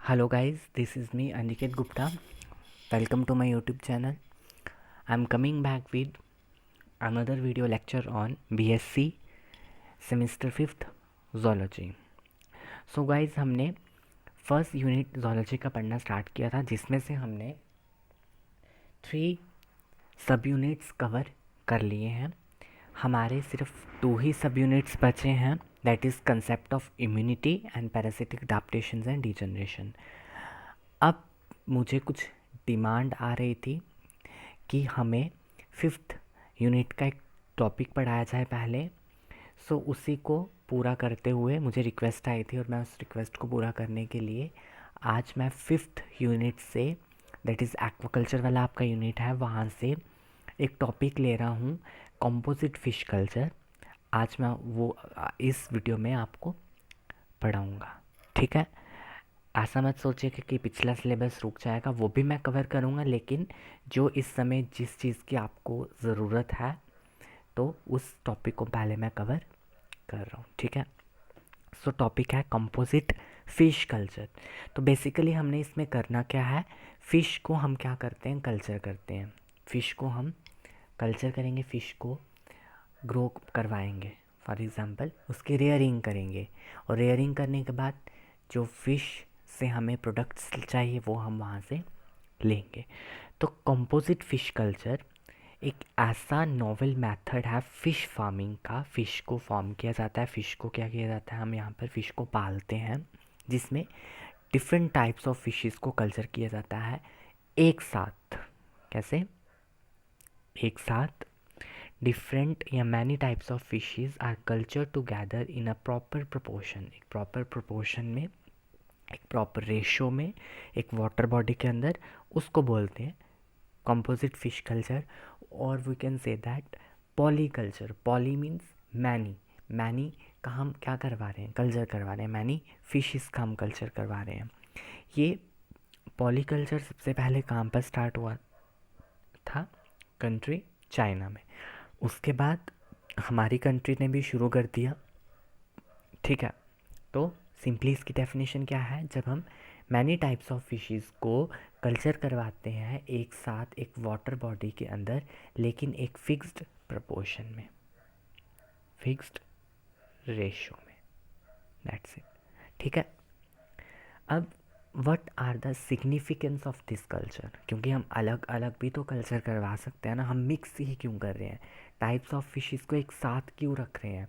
Hello guys, this is me Aniket Gupta. Welcome to my YouTube channel. I'm coming back with another video lecture on BSc semester 5th zoology. So guys, हमने first unit zoology का पढ़ना start किया था, जिसमें से हमने 3 सब units cover कर लिए हैं। हमारे सिर्फ 2 ही सब यूनिट्स बचे हैं, that is concept of immunity and parasitic adaptations and degeneration. अब मुझे कुछ डिमांड आ रही थी कि हमें 5th यूनिट का एक टॉपिक पढ़ाया जाए पहले। सो उसी को पूरा करते हुए मुझे रिक्वेस्ट आई थी और मैं उस रिक्वेस्ट को पूरा करने के लिए आज मैं 5th यूनिट से, दैट इज़ एक्वाकल्चर वाला आपका यूनिट है, वहाँ से एक टॉपिक ले रहा हूँ, कंपोजिट फिश कल्चर। आज मैं वो इस वीडियो में आपको पढ़ाऊँगा, ठीक है। ऐसा मत सोचिए कि पिछला सिलेबस रुक जाएगा, वो भी मैं कवर करूँगा, लेकिन जो इस समय जिस चीज़ की आपको ज़रूरत है तो उस टॉपिक को पहले मैं कवर कर रहा हूँ, ठीक है। सो टॉपिक है कंपोजिट फ़िश कल्चर। तो बेसिकली हमने इसमें करना क्या है, फ़िश को हम क्या करते हैं, कल्चर करते हैं। फ़िश को हम कल्चर करेंगे, फ़िश को ग्रो करवाएंगे, फॉर एग्ज़ाम्पल उसकी रेयरिंग करेंगे, और रेयरिंग करने के बाद जो फ़िश से हमें प्रोडक्ट्स चाहिए वो हम वहाँ से लेंगे। तो कंपोजिट फ़िश कल्चर एक ऐसा नॉवेल मेथड है फ़िश फार्मिंग का। फ़िश को फार्म किया जाता है, फ़िश को क्या किया जाता है, हम यहाँ पर फ़िश को पालते हैं, जिसमें डिफरेंट टाइप्स ऑफ फिशेस को कल्चर किया जाता है एक साथ। कैसे? एक साथ डिफरेंट या many types of fishes our culture together in a proper proportion. एक प्रॉपर प्रोपोर्शन में, एक प्रॉपर रेशो में, एक वाटर बॉडी के अंदर, उसको बोलते हैं कंपोजिट फिश कल्चर। और we can say that poly culture. Poly means many, many का हम क्या करवा रहे हैं, कल्चर करवा रहे हैं, मैनी फिशेस का हम कल्चर करवा रहे हैं। ये पॉली कल्चर सबसे पहले कहाँ पर स्टार्ट हुआ था, कंट्री चाइना में। उसके बाद हमारी कंट्री ने भी शुरू कर दिया, ठीक है। तो सिंपली इसकी डेफिनेशन क्या है, जब हम मैनी टाइप्स ऑफ फिशेस को कल्चर करवाते हैं एक साथ एक वाटर बॉडी के अंदर, लेकिन एक फिक्स्ड प्रपोर्शन में, फिक्स्ड रेशो में, दैट्स इट, ठीक है। अब what are the significance of this culture, क्योंकि हम अलग अलग भी तो कल्चर करवा सकते हैं ना, हम मिक्स ही क्यों कर रहे हैं, टाइप्स ऑफ फिशेस को एक साथ क्यों रख रहे हैं,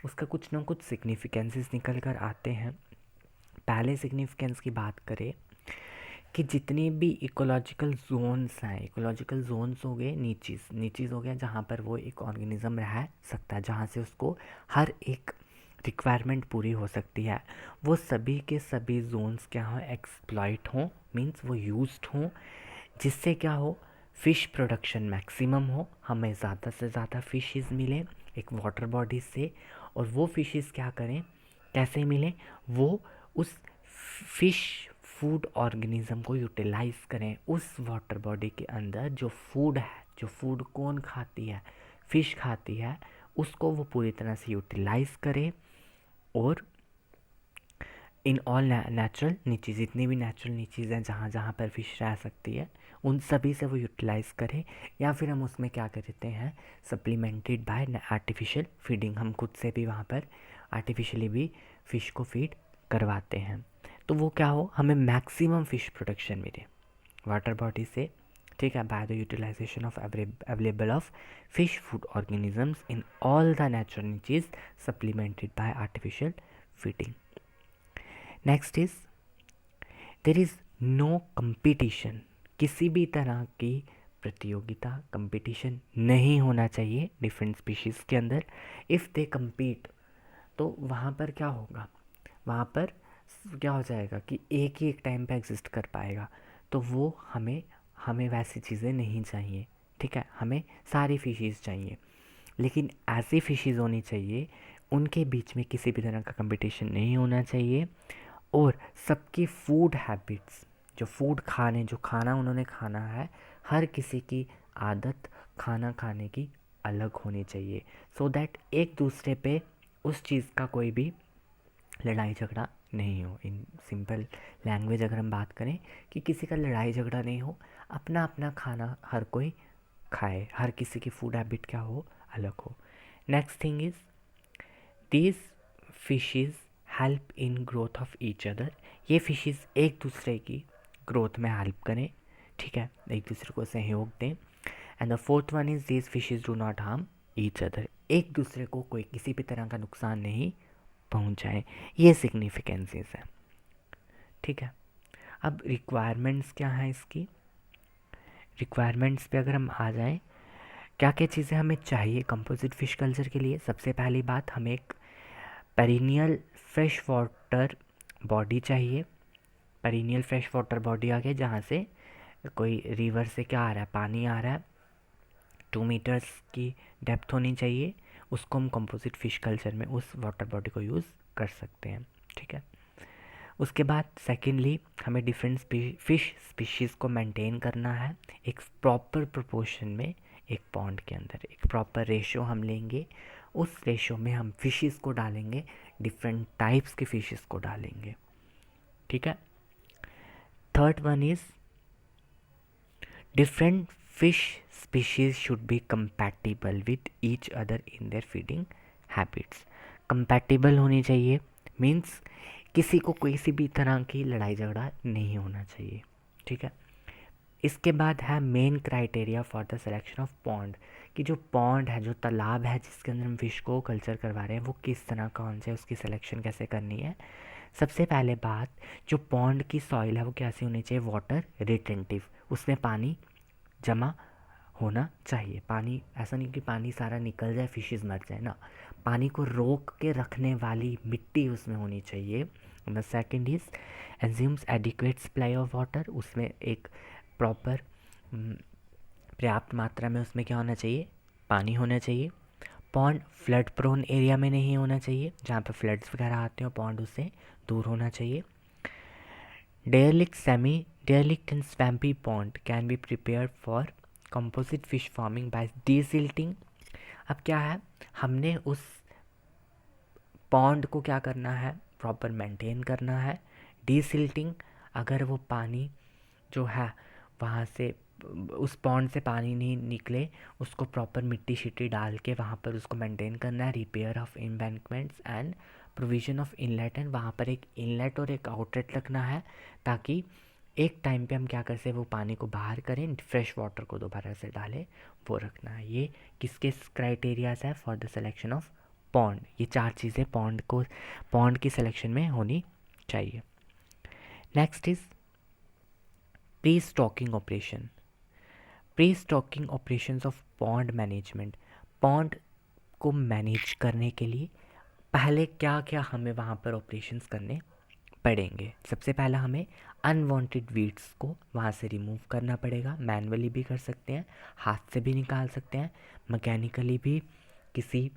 उसका कुछ ना कुछ सिग्निफिकेंसेस निकल कर आते हैं। पहले सिग्निफिकेंस की बात करें कि जितने भी इकोलॉजिकल जोन्स हैं, इकोलॉजिकल जोन्स हो गए, नीचीज़ हो गया, जहाँ पर वो एक ऑर्गेनिज्म रह सकता है, जहाँ से उसको हर एक रिक्वायरमेंट पूरी हो सकती है, वो सभी के सभी जोन्स क्या हो, एक्सप्लॉइट हों, मीन्स वो यूज्ड हों, जिससे क्या हो, फ़िश प्रोडक्शन मैक्सिमम हो, हमें ज़्यादा से ज़्यादा फ़िशेस मिले एक वाटर बॉडी से। और वो फ़िशेस क्या करें, कैसे मिलें, वो उस फ़िश फूड ऑर्गेनिज्म को यूटिलाइज़ करें। उस वाटर बॉडी के अंदर जो फूड है, जो फूड कौन खाती है, फ़िश खाती है, उसको वो पूरी तरह से यूटिलाइज़ करे, और इन ऑल नेचुरल नीचीज़, जितनी भी नेचुरल नीचीज़ हैं जहाँ जहाँ पर फिश रह सकती है, उन सभी से वो यूटिलाइज़ करे। या फिर हम उसमें क्या करते हैं, सप्लीमेंटेड बाय आर्टिफिशियल फीडिंग, हम खुद से भी वहाँ पर आर्टिफिशियली भी फ़िश को फीड करवाते हैं। तो वो क्या हो, हमें मैक्सिमम फ़िश प्रोडक्शन मिले वाटर बॉडी से, ठीक है, by the utilisation of available of fish food organisms in all the natural niches supplemented by artificial feeding. Next is there is no competition. किसी भी तरह की प्रतियोगिता, कंपटीशन नहीं होना चाहिए डिफरेंट स्पीशीज़ के अंदर। इफ़ दे compete तो वहाँ पर क्या होगा, वहाँ पर क्या हो जाएगा कि एक ही एक टाइम पे एग्जिस्ट कर पाएगा। तो वो हमें हमें वैसी चीज़ें नहीं चाहिए, ठीक है। हमें सारी फिशीज़ चाहिए, लेकिन ऐसी फिशीज़ होनी चाहिए उनके बीच में किसी भी तरह का कंपटीशन नहीं होना चाहिए। और सबकी फूड हैबिट्स, जो फूड खाने, जो खाना उन्होंने खाना है, हर किसी की आदत खाना खाने की अलग होनी चाहिए, सो दैट एक दूसरे पे उस चीज़ का कोई भी लड़ाई झगड़ा नहीं हो। इन सिंपल लैंग्वेज अगर हम बात करें कि किसी का लड़ाई झगड़ा नहीं हो, अपना अपना खाना हर कोई खाए, हर किसी की फूड हैबिट क्या हो, अलग हो। Next thing is these fishes help in growth of each other. ये फिशेस एक दूसरे की ग्रोथ में हेल्प करें, ठीक है, एक दूसरे को सहयोग दें। And the fourth one is these fishes do not harm each other. एक दूसरे को कोई किसी भी तरह का नुकसान नहीं पहुंचाए। ये सिग्निफिकेंसेस है, ठीक है। अब रिक्वायरमेंट्स क्या हैं इसकी? रिक्वायरमेंट्स पे अगर हम आ जाएं, क्या क्या चीज़ें हमें चाहिए कंपोजिट फिश कल्चर के लिए? सबसे पहली बात, हमें एक पेरिनियल फ्रेश वाटर बॉडी चाहिए। पेरिनियल फ्रेश वाटर बॉडी आ गया जहाँ से कोई रिवर से क्या आ रहा है, पानी आ रहा है, 2 मीटर्स की डेप्थ होनी चाहिए। उसको हम कंपोजिट फिश कल्चर में उस वाटर बॉडी को यूज़ कर सकते हैं, ठीक है। उसके बाद सेकेंडली हमें डिफरेंट फिश स्पीशीज़ को मेंटेन करना है एक प्रॉपर प्रोपोर्शन में। एक पॉन्ड के अंदर एक प्रॉपर रेशो हम लेंगे, उस रेशो में हम फिशेस को डालेंगे, डिफरेंट टाइप्स के फिशेस को डालेंगे, ठीक है। Third one is different fish species should be compatible with each other in their feeding habits. Compatible होनी चाहिए मीन्स किसी को किसी भी तरह की लड़ाई झगड़ा नहीं होना चाहिए, ठीक है। इसके बाद है main criteria for the selection of pond, कि जो पॉन्ड है, जो तालाब है जिसके अंदर हम फिश को कल्चर करवा रहे हैं, वो किस तरह का होना चाहिए, उसकी सिलेक्शन कैसे करनी है। सबसे पहले बात, जो पॉन्ड की सॉइल है वो कैसी होनी चाहिए? वाटर रिटेंटिव, उसमें पानी जमा होना चाहिए। पानी ऐसा नहीं कि पानी सारा निकल जाए फिशेस मर जाए ना, पानी को रोक के रखने वाली मिट्टी उसमें होनी चाहिए। The second is assumes adequate supply of water, उसमें एक प्रॉपर पर्याप्त मात्रा में उसमें क्या होना चाहिए? पानी होना चाहिए। पॉन्ड फ्लड प्रोन एरिया में नहीं होना चाहिए, जहाँ पर फ्लड्स वगैरह आते हो पॉन्ड उससे दूर होना चाहिए। Derelict semi derelict and swampy pond can be prepared for composite fish farming by desilting. अब क्या है, हमने उस पॉन्ड को क्या करना है? प्रॉपर मेंटेन करना है। डीसिल्टिंग, अगर वो पानी जो है वहाँ से उस पॉन्ड से पानी नहीं निकले, उसको प्रॉपर मिट्टी शिट्टी डाल के वहाँ पर उसको मेंटेन करना है। Repair of embankments and provision of inlet, and वहाँ पर एक इनलेट और एक आउटलेट रखना है ताकि एक टाइम पे हम क्या कर सकें, वो पानी को बाहर करें, फ्रेश वाटर को दोबारा से डालें, वो रखना है। ये किसके क्राइटेरियाज है for the selection of pond? ये 4 चीज़ें पॉन्ड की सिलेक्शन में होनी चाहिए। Next is pre stocking operation. Pre stocking operations of pond management. Pond को मैनेज करने के लिए पहले क्या क्या हमें वहाँ पर ऑपरेशंस करने पड़ेंगे? सबसे पहला, हमें अनवांटेड वीड्स को वहाँ से रिमूव करना पड़ेगा। मैनुअली भी कर सकते हैं, हाथ से भी निकाल सकते हैं, मैकेनिकली भी किसी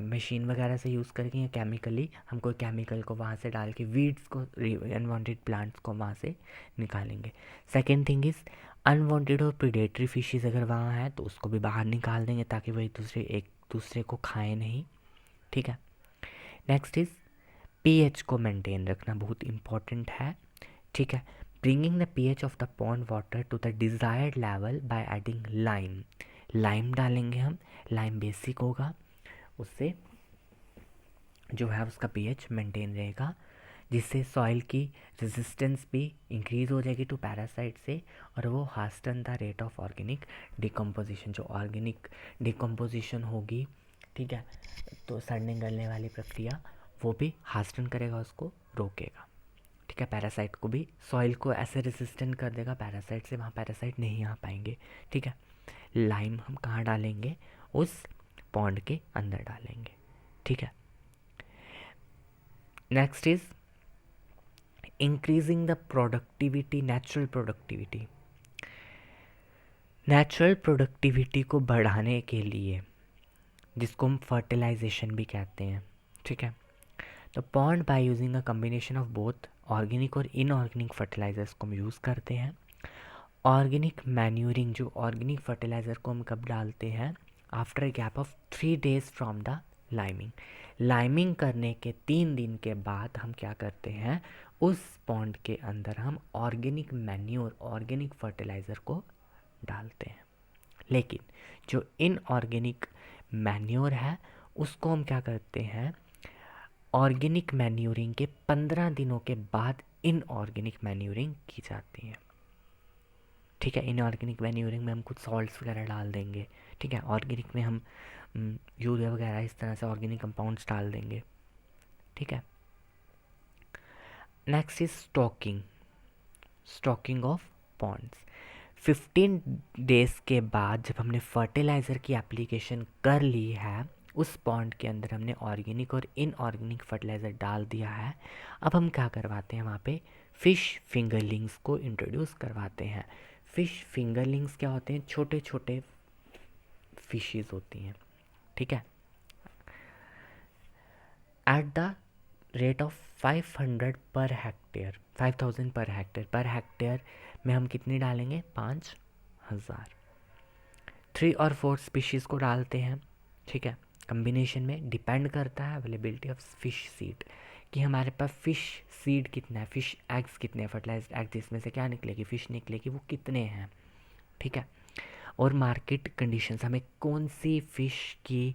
मशीन वगैरह से यूज़ करके, या केमिकली हम कोई केमिकल को वहाँ से डाल के वीड्स को, अनवांटेड प्लांट्स को वहाँ से निकालेंगे। सेकेंड थिंग इज़ अनवांटेड और प्रीडेटरी फिशेस अगर वहाँ है तो उसको भी बाहर निकाल देंगे ताकि वो एक दूसरे को खाएं नहीं, ठीक है। नेक्स्ट इज़ पीएच को मेंटेन रखना बहुत इम्पॉर्टेंट है, ठीक है। Bringing the pH of the pond water to the desired level by adding lime. Lime डालेंगे हम, लाइम बेसिक होगा, उससे जो है उसका पीएच मेंटेन रहेगा, जिससे सॉइल की रेजिस्टेंस भी इंक्रीज़ हो जाएगी टू पैरासाइट से, और वो hasten the rate of organic decomposition, जो ऑर्गेनिक डिकम्पोजिशन होगी, ठीक है, तो सड़ने गलने वाली प्रक्रिया, वो भी हास्टन करेगा, उसको रोकेगा, ठीक है। पैरासाइट को भी, सॉइल को ऐसे रेजिस्टेंट कर देगा पैरासाइट से, वहाँ पैरासाइट नहीं आ पाएंगे, ठीक है। लाइम हम कहाँ डालेंगे? उस पॉन्ड के अंदर डालेंगे, ठीक है। Next is increasing the productivity, natural productivity. Natural productivity को बढ़ाने के लिए, जिसको हम फर्टिलाइजेशन भी कहते हैं, ठीक है, तो pond by using a combination of both organic और इनऑर्गेनिक फर्टिलाइजर्स को हम यूज़ करते हैं। ऑर्गेनिक मैन्यूरिंग, जो ऑर्गेनिक फर्टिलाइज़र को हम कब डालते हैं? After a gap of 3 days from the liming. Liming करने के 3 दिन के बाद हम क्या करते हैं, उस पॉन्ड के अंदर हम ऑर्गेनिक मैन्योर, ऑर्गेनिक फर्टिलाइज़र को डालते हैं। लेकिन जो इनऑर्गेनिक मैन्योर है उसको हम क्या करते हैं, ऑर्गेनिक मैन्योरिंग के 15 दिनों के बाद इनऑर्गेनिक मैन्योरिंग की जाती है। ठीक है, इनऑर्गेनिक मैन्योरिंग में हम कुछ सॉल्ट्स वगैरह डाल देंगे। ठीक है, ऑर्गेनिक में हम यूरिया वगैरह इस तरह से ऑर्गेनिक कंपाउंड्स डाल देंगे। ठीक है, next is stocking, stocking of ponds. 15 days के बाद जब हमने फर्टिलाइज़र की एप्लीकेशन कर ली है, उस पॉन्ड के अंदर हमने ऑर्गेनिक और इनऑर्गेनिक फर्टिलाइज़र डाल दिया है। अब हम क्या करवाते हैं, वहाँ पे फ़िश फिंगरलिंग्स को इंट्रोड्यूस करवाते हैं। फ़िश फिंगरलिंग्स क्या होते हैं, छोटे छोटे फिशेस होती हैं। ठीक है, at the rate of 500 per hectare, 5000 per hectare में हम कितनी डालेंगे, 5000। 3 और 4 स्पीशीज़ को डालते हैं। ठीक है, कम्बिनेशन में डिपेंड करता है अवेलेबिलिटी ऑफ फिश सीड, कि हमारे पास फिश सीड कितना है, फिश एग्स कितने हैं, फर्टिलाइज्ड एग जिसमें से क्या निकलेगी, फिश निकलेगी, वो कितने हैं। ठीक है, और मार्केट कंडीशंस, हमें कौन सी फ़िश की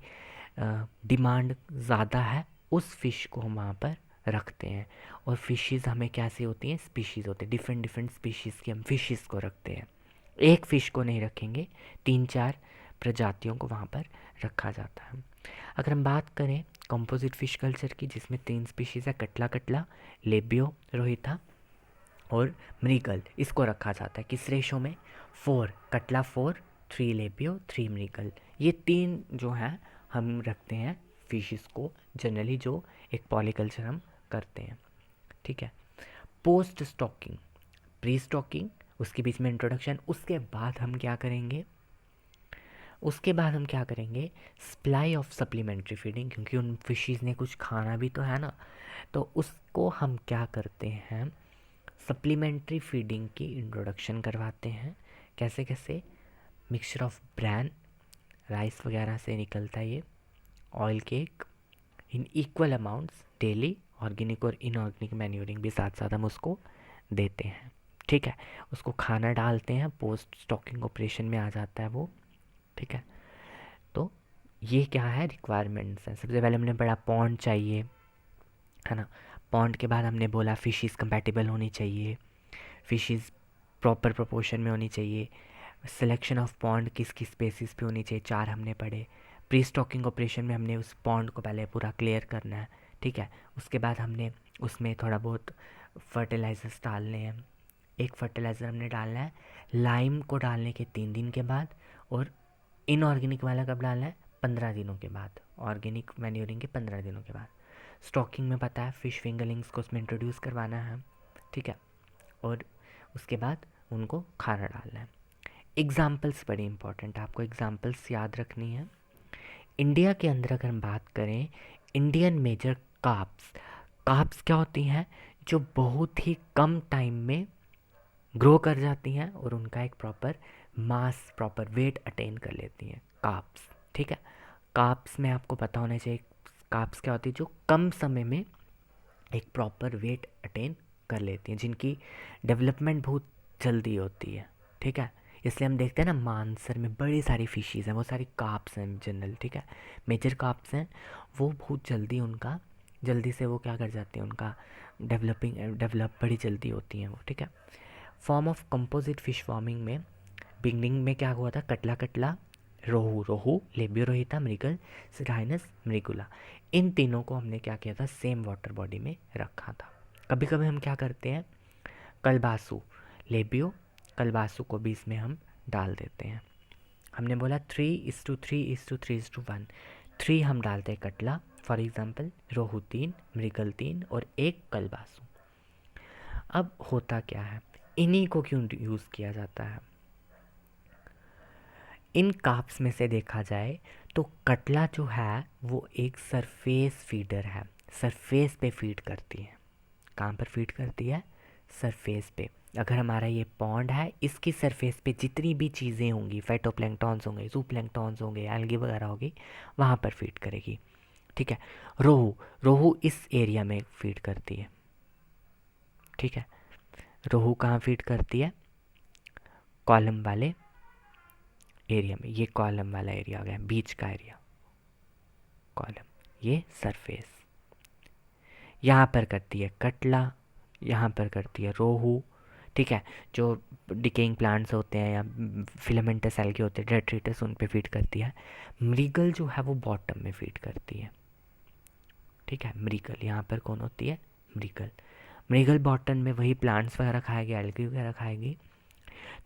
डिमांड ज़्यादा है, उस फ़िश को हम वहाँ पर रखते हैं। और फिशेस हमें कैसे होती हैं, स्पीशीज़ होते हैं, डिफरेंट डिफरेंट स्पीशीज़ की हम फिशेस को रखते हैं। एक फ़िश को नहीं रखेंगे, 3-4 प्रजातियों को वहाँ पर रखा जाता है। अगर हम बात करें कंपोजिट फ़िश कल्चर की, जिसमें 3 स्पीशीज़ है, कटला कटला, लेबियो रोहिता और मृगल, इसको रखा जाता है किस रेशो में, 4 कटला 4, 3 लेबियो, 3 मृगल। ये 3 जो हैं हम रखते हैं फिशेस को जनरली, जो एक पॉलीकल्चर हम करते हैं। ठीक है, पोस्ट स्टॉकिंग, प्री स्टॉकिंग, उसके बीच में इंट्रोडक्शन, उसके बाद हम क्या करेंगे, सप्लाई ऑफ सप्लीमेंट्री फीडिंग, क्योंकि उन फिशेस ने कुछ खाना भी तो है ना, तो उसको हम क्या करते हैं, सप्लीमेंट्री फीडिंग की इंट्रोडक्शन करवाते हैं। कैसे कैसे, मिक्सचर ऑफ ब्रैन, राइस वगैरह से निकलता है ये, oil cake in equal amounts daily, organic और इनऑर्गेनिक मैन्योरिंग भी साथ साथ हम उसको देते हैं। ठीक है, उसको खाना डालते हैं, पोस्ट स्टॉकिंग ऑपरेशन में आ जाता है वो। ठीक है, तो ये क्या है, रिक्वायरमेंट्स हैं। सबसे पहले हमने बड़ा पॉन्ड चाहिए, है ना। पॉन्ड के बाद हमने बोला फिशेस कंपैटिबल होनी चाहिए, फिशेस प्रॉपर प्रोपोर्शन में होनी चाहिए, सिलेक्शन ऑफ पॉन्ड किस किस स्पेसिस पे होनी चाहिए, 4 हमने पढ़े। प्री स्टॉकिंग ऑपरेशन में हमने उस पॉन्ड को पहले पूरा क्लियर करना है। ठीक है, उसके बाद हमने उसमें थोड़ा बहुत फर्टिलाइजर्स डालने हैं। एक फर्टिलाइज़र हमने डालना है लाइम को डालने के 3 दिन के बाद, और इनऑर्गेनिक वाला कब डालना है, 15 दिनों के बाद, ऑर्गेनिक मैन्योरिंग के 15 दिनों के बाद। स्टॉकिंग में पता है फिश फिंगरलिंग्स को उसमें इंट्रोड्यूस करवाना है। ठीक है, और उसके बाद उनको खाना डालना है। एग्ज़ाम्पल्स बड़ी इंपॉर्टेंट है, आपको एग्ज़ाम्पल्स याद रखनी है। इंडिया के अंदर अगर हम बात करें, इंडियन मेजर कार्प्स, कार्प्स क्या होती हैं, जो बहुत ही कम टाइम में ग्रो कर जाती हैं और उनका एक प्रॉपर मास, प्रॉपर वेट अटेन कर लेती हैं, कार्प्स। ठीक है, कार्प्स में आपको पता होना चाहिए कार्प्स क्या होती है, जो कम समय में एक प्रॉपर वेट अटेन कर लेती हैं, जिनकी डेवलपमेंट बहुत जल्दी होती है। ठीक है, इसलिए हम देखते हैं ना मानसर में बड़ी सारी फिशेज़ हैं, वो सारी कार्प्स हैं जनरल। ठीक है, मेजर कार्प्स हैं, वो बहुत जल्दी से वो क्या कर जाती हैं, उनका डेवलप बड़ी जल्दी होती हैं वो। ठीक है, form of composite fish farming में बिगनिंग में क्या हुआ था, कटला कटला, रोहू, लेबियो रोहिता, मृगल, सिराइनस, मृगुला, इन तीनों को हमने क्या किया था, सेम वाटर बॉडी में रखा था। कभी कभी हम क्या करते हैं, कलबासु, लेबियो कलबासु को भी इसमें हम डाल देते हैं। हमने बोला 3:3:3:1, 3 हम डालते हैं कटला, फॉर एग्जांपल रोहू 3, मृगल 3 और 1 कलबासु। अब होता क्या है, इन्हीं को क्यों यूज़ किया जाता है, इन कार्प्स में से देखा जाए तो कटला जो है वो एक सरफेस फीडर है, सरफेस पे फीड करती है। कहाँ पर फीड करती है, सरफेस पे। अगर हमारा ये पॉन्ड है, इसकी सरफेस पे जितनी भी चीज़ें होंगी, फाइटोप्लैंक्टॉन्स होंगे, ज़ूप्लैंक्टॉन्स होंगे, एल्गी वगैरह होगी, वहाँ पर फीड करेगी। ठीक है। रोहू, रोहू इस एरिया में फीड करती है, ठीक है। रोहू कहाँ फीड करती है? कॉलम वाले एरिया में। ये कॉलम वाला एरिया हो गया, बीच का एरिया, कॉलम, ये सरफेस। यहाँ पर करती है कटला, यहाँ पर करती है रोहू, ठीक है। जो डिकेइंग प्लांट्स होते हैं या फिलामेंटस एल्गी होते हैं, डेट्रिटस, उन पे फीड करती है। मृगल जो है वो बॉटम में फीड करती है, ठीक है। मृगल यहाँ पर कौन होती है? मृगल। मृगल बॉटम में वही प्लांट्स वगैरह खाएगी, एल्गी वगैरह खाएगी।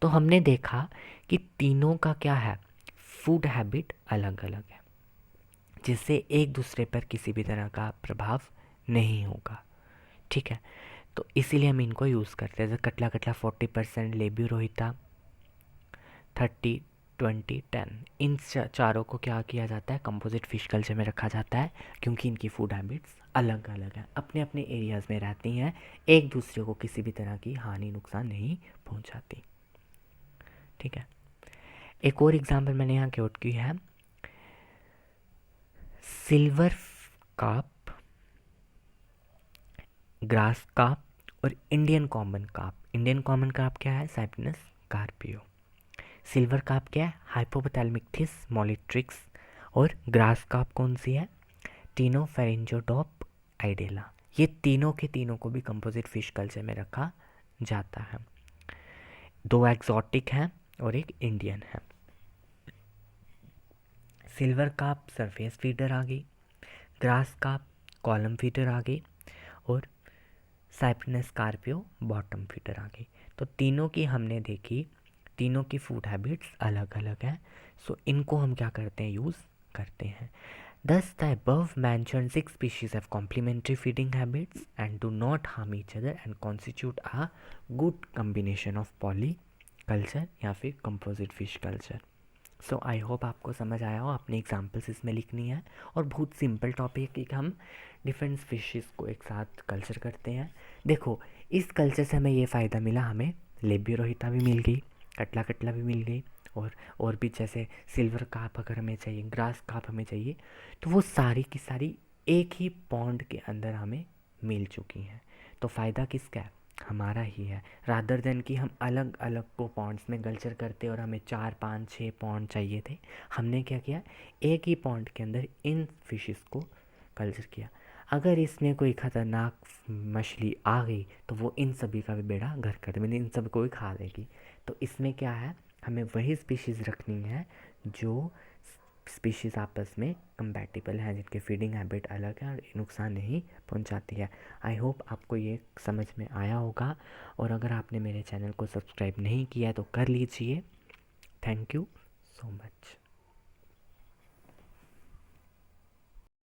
तो हमने देखा कि तीनों का क्या है, फूड हैबिट अलग अलग है, जिससे एक दूसरे पर किसी भी तरह का प्रभाव नहीं होगा, ठीक है। तो इसीलिए हम इनको यूज़ करते हैं। जैसे कटला कटला 40%, लेब्यूरोहिता 30-20-10, इन चारों को क्या किया जाता है? कंपोजिट फिश कल्चर में रखा जाता है, क्योंकि इनकी फूड हैबिट्स अलग अलग हैं, अपने अपने एरियाज़ में रहती हैं, एक दूसरे को किसी भी तरह की हानि नुकसान नहीं पहुंचाती, ठीक है। एक और एग्जांपल मैंने यहाँ क्योट की है, सिल्वर कार्प, ग्रास कार्प और Indian common carp. Indian common carp क्या है? Cyprinus Carpio. सिल्वर कार्प क्या है? हाइपोपैथेलमिक्थिस मोलिट्रिक्स। और ग्रास कार्प कौन सी है? टीनोफेरेंजियोटॉप आइडेला। ये तीनों के तीनों को भी कंपोजिट फिश कल्चर में रखा जाता है। दो एक्सोटिक हैं और एक इंडियन है। सिल्वर कार्प सरफेस फीडर आ गई, ग्रास कार्प कॉलम फीडर आ गई, और साइप्रिनस कार्पियो बॉटम फीडर आ गई। तो तीनों की हमने देखी, तीनों की फूड हैबिट्स अलग अलग हैं। सो इनको हम क्या करते हैं? यूज़ करते हैं। Thus, the above mentioned 6 species have complementary feeding habits and do not harm each other and constitute a good combination of polyculture या फिर composite fish culture. So I hope आपको समझ आया हो। अपनी एग्जाम्पल्स इसमें लिखनी है, और बहुत सिंपल टॉपिक है कि हम डिफरेंट फिशेस को एक साथ कल्चर करते हैं। देखो, इस कल्चर से हमें ये फ़ायदा मिला, हमें लेब्यूरोहिता भी मिल गई, कटला कटला भी मिल गई, और भी जैसे सिल्वर कार्प अगर हमें चाहिए, ग्रास कार्प हमें चाहिए, तो वो सारी की सारी एक ही पॉन्ड के अंदर हमें मिल चुकी हैं। तो फ़ायदा किसका है? हमारा ही है, रादर देन कि हम अलग अलग को पॉन्ड्स में कल्चर करते और हमें 4-5-6 पॉन्ड चाहिए थे। हमने क्या किया? एक ही पॉन्ड के अंदर इन फिशेस को कल्चर किया। अगर इसमें कोई ख़तरनाक मछली आ गई तो वो इन सभी का भी बेड़ा गर्क कर देगी, इन सब को भी खा देगी। तो इसमें क्या है, हमें वही स्पीशीज़ रखनी है जो स्पीशीज़ आपस में कंपैटिबल हैं, जिनके फीडिंग हैबिट अलग है और नुकसान नहीं पहुंचाती है। आई होप आपको ये समझ में आया होगा, और अगर आपने मेरे चैनल को सब्सक्राइब नहीं किया है तो कर लीजिए। Thank you so much.